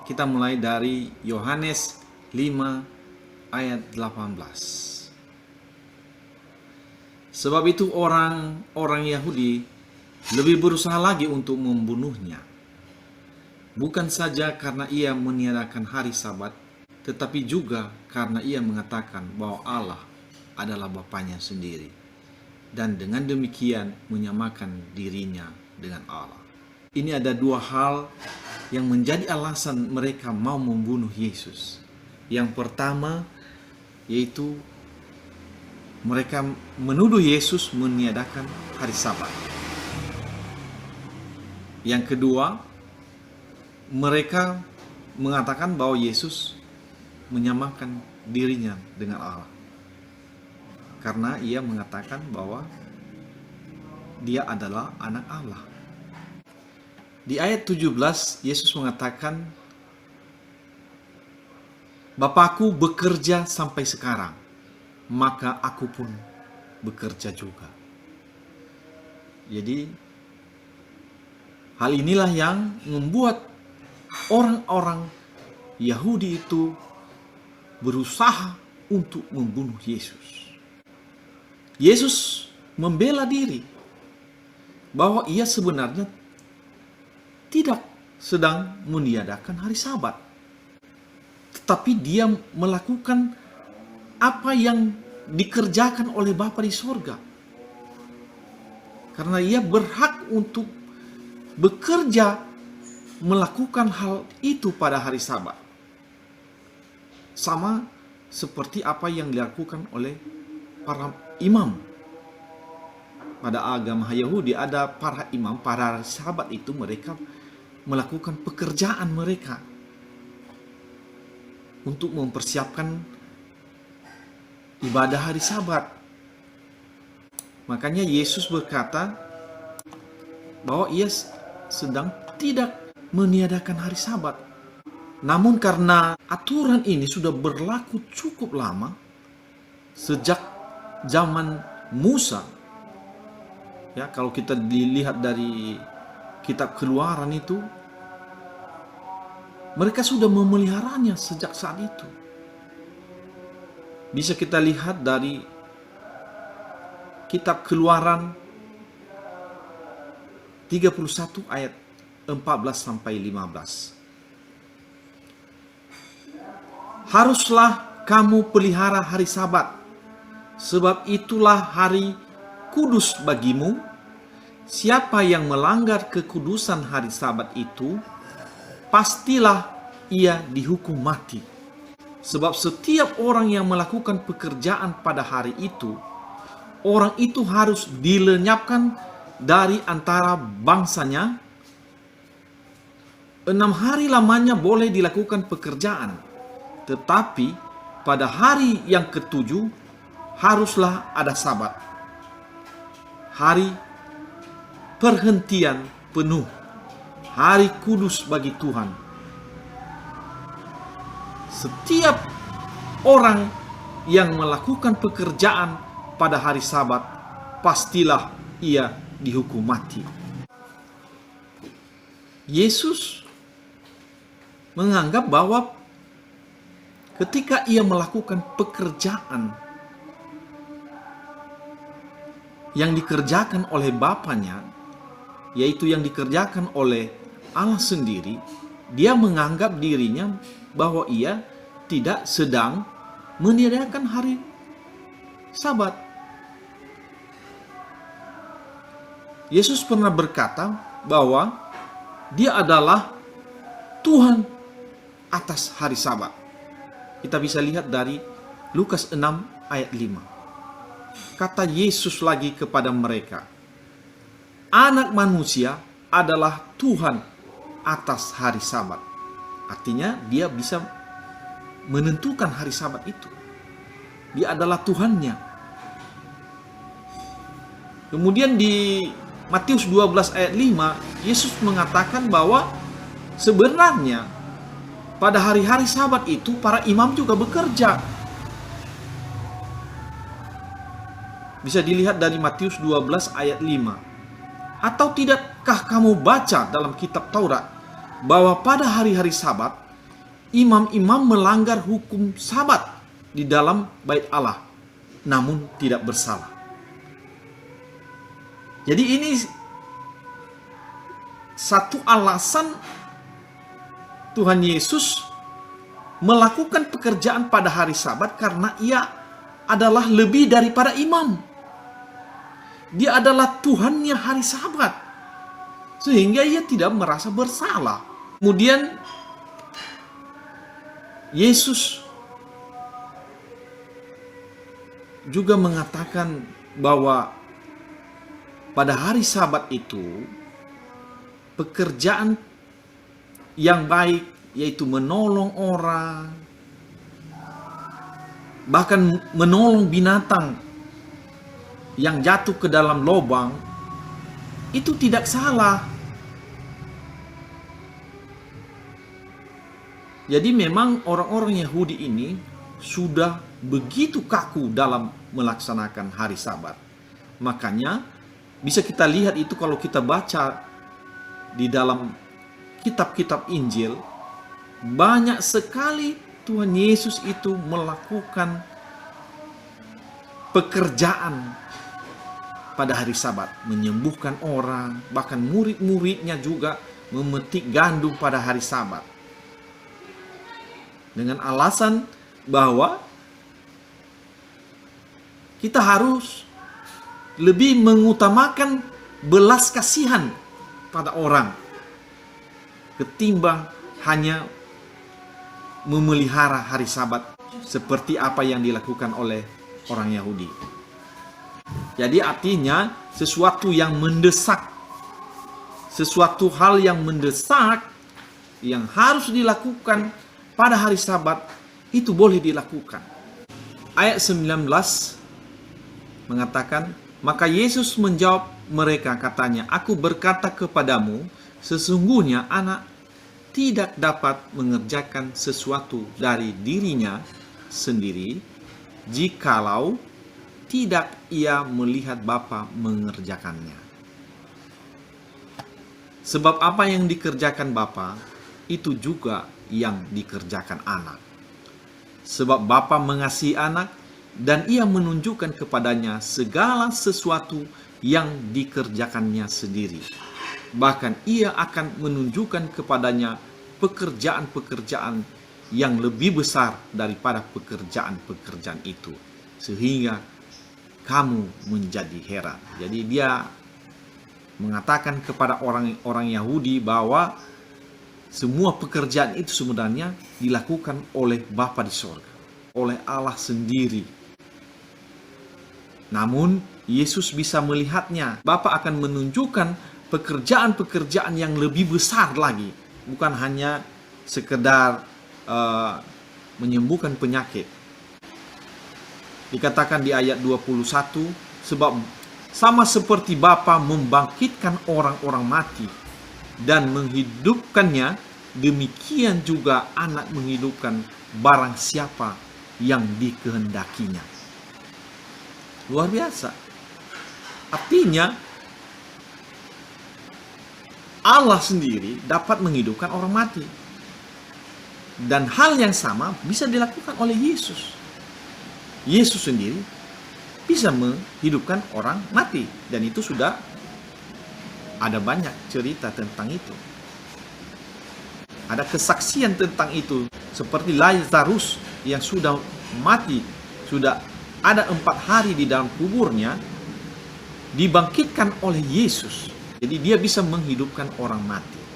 Kita mulai dari Yohanes 5 ayat 18. Sebab itu orang Yahudi lebih berusaha lagi untuk membunuhnya. Bukan saja karena ia meniadakan hari Sabat, tetapi juga karena ia mengatakan bahwa Allah adalah Bapanya sendiri, dan dengan demikian menyamakan dirinya dengan Allah. Ini ada dua hal yang menjadi alasan mereka mau membunuh Yesus. Yang pertama yaitu mereka menuduh Yesus meniadakan hari Sabat. Yang kedua, mereka mengatakan bahwa Yesus menyamakan dirinya dengan Allah, karena ia mengatakan bahwa dia adalah anak Allah. Di ayat 17, Yesus mengatakan, Bapakku bekerja sampai sekarang, maka aku pun bekerja juga. Jadi, hal inilah yang membuat orang-orang Yahudi itu berusaha untuk membunuh Yesus. Yesus membela diri bahwa ia sebenarnya tidak sedang meniadakan hari Sabat, tetapi dia melakukan apa yang dikerjakan oleh Bapa di sorga, karena ia berhak untuk bekerja melakukan hal itu pada hari Sabat, sama seperti apa yang dilakukan oleh para imam. Pada agama Yahudi ada para imam, pada hari Sabat itu mereka melakukan pekerjaan mereka untuk mempersiapkan ibadah hari Sabat. Makanya Yesus berkata bahwa ia sedang tidak meniadakan hari Sabat. Namun karena aturan ini sudah berlaku cukup lama, sejak zaman Musa, ya, kalau kita dilihat dari kitab Keluaran itu, mereka sudah memeliharanya sejak saat itu. Bisa kita lihat dari kitab Keluaran 31 ayat 14 sampai 15. Haruslah kamu pelihara hari Sabat, sebab itulah hari kudus bagimu. Siapa yang melanggar kekudusan hari Sabat itu, pastilah ia dihukum mati. Sebab setiap orang yang melakukan pekerjaan pada hari itu, orang itu harus dilenyapkan dari antara bangsanya. 6 hari lamanya boleh dilakukan pekerjaan, tetapi pada hari yang ketujuh haruslah ada Sabat, hari perhentian penuh, hari kudus bagi Tuhan. Setiap orang yang melakukan pekerjaan pada hari Sabat, pastilah ia dihukum mati. Yesus menganggap bahwa ketika ia melakukan pekerjaan yang dikerjakan oleh Bapanya, yaitu yang dikerjakan oleh Allah sendiri, dia menganggap dirinya bahwa ia tidak sedang meniadakan hari Sabat. Yesus pernah berkata bahwa dia adalah Tuhan atas hari Sabat. Kita bisa lihat dari Lukas 6 ayat 5. Kata Yesus lagi kepada mereka, Anak manusia adalah Tuhan atas hari Sabat. Artinya dia bisa menentukan hari Sabat itu. Dia adalah Tuhannya. Kemudian di Matius 12 ayat 5, Yesus mengatakan bahwa sebenarnya pada hari-hari Sabat itu para imam juga bekerja. Bisa dilihat dari Matius 12 ayat 5. Atau tidakkah kamu baca dalam kitab Taurat bahwa pada hari-hari Sabat imam-imam melanggar hukum Sabat di dalam bait Allah, namun tidak bersalah. Jadi ini satu alasan Tuhan Yesus melakukan pekerjaan pada hari Sabat karena ia adalah lebih daripada imam. Dia adalah Tuhannya hari Sabat, sehingga ia tidak merasa bersalah. Kemudian Yesus juga mengatakan bahwa pada hari Sabat itu pekerjaan yang baik, yaitu menolong orang, bahkan menolong binatang yang jatuh ke dalam lubang, itu tidak salah. Jadi memang orang-orang Yahudi ini sudah begitu kaku dalam melaksanakan hari Sabat. Makanya bisa kita lihat itu kalau kita baca di dalam kitab-kitab Injil, banyak sekali Tuhan Yesus itu melakukan pekerjaan pada hari Sabat, menyembuhkan orang, bahkan murid-muridnya juga memetik gandum pada hari Sabat. Dengan alasan bahwa kita harus lebih mengutamakan belas kasihan pada orang ketimbang hanya memelihara hari Sabat seperti apa yang dilakukan oleh orang Yahudi. Jadi artinya sesuatu yang mendesak, sesuatu hal yang mendesak yang harus dilakukan pada hari Sabat itu boleh dilakukan. Ayat 19 mengatakan, maka Yesus menjawab mereka, katanya, aku berkata kepadamu, sesungguhnya anak tidak dapat mengerjakan sesuatu dari dirinya sendiri jikalau tidak ia melihat Bapa mengerjakannya. Sebab apa yang dikerjakan Bapa itu juga yang dikerjakan anak. Sebab Bapa mengasihi anak dan ia menunjukkan kepadanya segala sesuatu yang dikerjakannya sendiri. Bahkan ia akan menunjukkan kepadanya pekerjaan-pekerjaan yang lebih besar daripada pekerjaan-pekerjaan itu, sehingga kamu menjadi heran. Jadi dia mengatakan kepada orang-orang Yahudi bahwa semua pekerjaan itu sebenarnya dilakukan oleh Bapa di sorga, oleh Allah sendiri. Namun Yesus bisa melihatnya. Bapa akan menunjukkan pekerjaan-pekerjaan yang lebih besar lagi, bukan hanya sekedar menyembuhkan penyakit. Dikatakan di ayat 21, sebab sama seperti Bapa membangkitkan orang-orang mati dan menghidupkannya, demikian juga anak menghidupkan barang siapa yang dikehendakinya. Luar biasa. Artinya Allah sendiri dapat menghidupkan orang mati. Dan hal yang sama bisa dilakukan oleh Yesus. Yesus sendiri bisa menghidupkan orang mati. Dan itu sudah ada banyak cerita tentang itu. Ada kesaksian tentang itu. Seperti Lazarus yang sudah mati, sudah ada 4 hari di dalam kuburnya, dibangkitkan oleh Yesus. Jadi dia bisa menghidupkan orang mati.